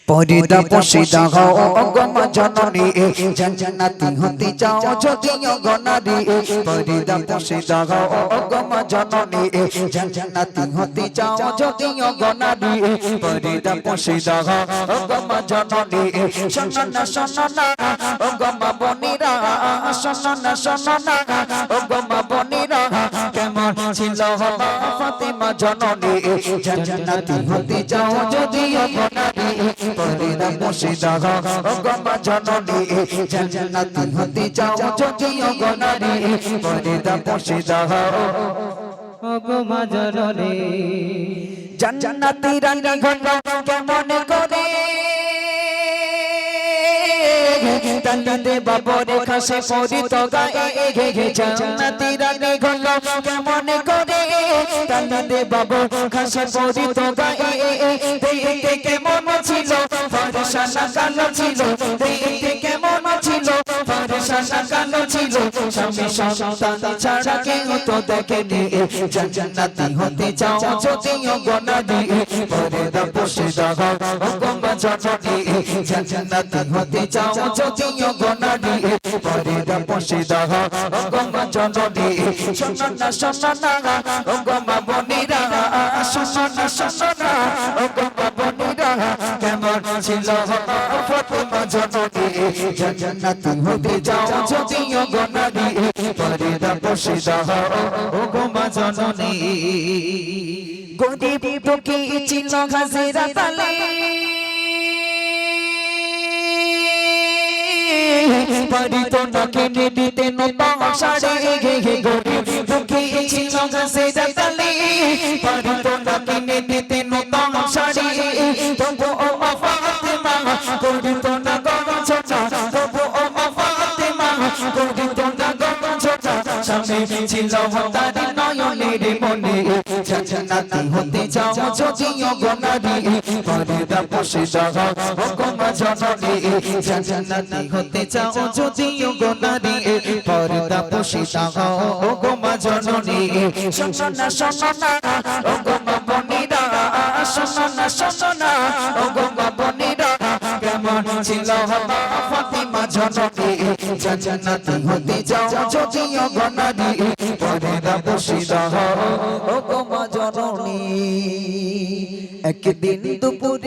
পরিদা পশিদা হও অগমা জননী জান্নাতি হতে চাও যদি অগনারী পরিদা পশিদা হও অগমা জননী জান্নাতি হতে চাও যদি অগনারী পরিদা পশিদা হও অগমা জননী শোননা শোননা অগমা বনিরা শোননা শোননা অগমা বনিরা কেমন ছিল ফাতেমা জননী জান্নাতি হতে চাও যদি অগনারী পরিদা পশিদা হও অগমা জননী জান্নাতি হতে চাও যদি অগনারী পরিদা পশিদা হও অগমা জননী জান্নাতি রানী ঘন কেমন করে তান্নাতে বাবরে খাসে পরিত গায়ে জান্নাতি রানী ঘন কেমন করে তান্নাতে বাবু খাসে পরিত গায়ে দেখতে কেমন ছিল ফরসানা কালো ছিল দেখতে কেমন ছিল ফরসানা কালো ছিল স্বামী সন্তান ছাড়া কেউ তো দেখেনি জান্নাতি হতে চাও যদি অগনারী পরিদা পশিদা হও অগমা জননী জান্নাতি হতে চাও যদি অগনারী পরিদা পশিদা হও অগমা জননী শোননা শোননা অগমা বনিরা শোননা শোননা অগমা বনিরা কেমন ছিল ফাতেমা জননী জান্নাতি হতে চাও যদি অগনারী পরিদা পশিদা হও অগমা জননী গরিব দুঃখী ছিল হাজিরা তালে পারিত না কিনে দিতে নতুন শাড়ি গরিব দুঃখী ছিল হাজিরা তালে পারিত না কিনে দিতে নতুন শাড়ি তবু ও ফাতেমা করিত না গঞ্জনা তবু ও ফাতেমা করিত না গঞ্জনা সামনে ছিল তার নয়নের মনে জান্নাতি হতে চাও যদি অগনারী পরিদা পশিদা হও অগমা জননী জান্নাতি হতে চাও যদি অগনারী পরিদা পশিদা হও অগমা জননী শোননা শোননা অগমা বনিরা শোননা শোননা অগমা বনিরা কেমন ছিল ফাতেমা জননী জান্নাতি হতে চাও যদি অগনারী পরিদা পশিদা হও অগমা জননী একদিন দুপুরে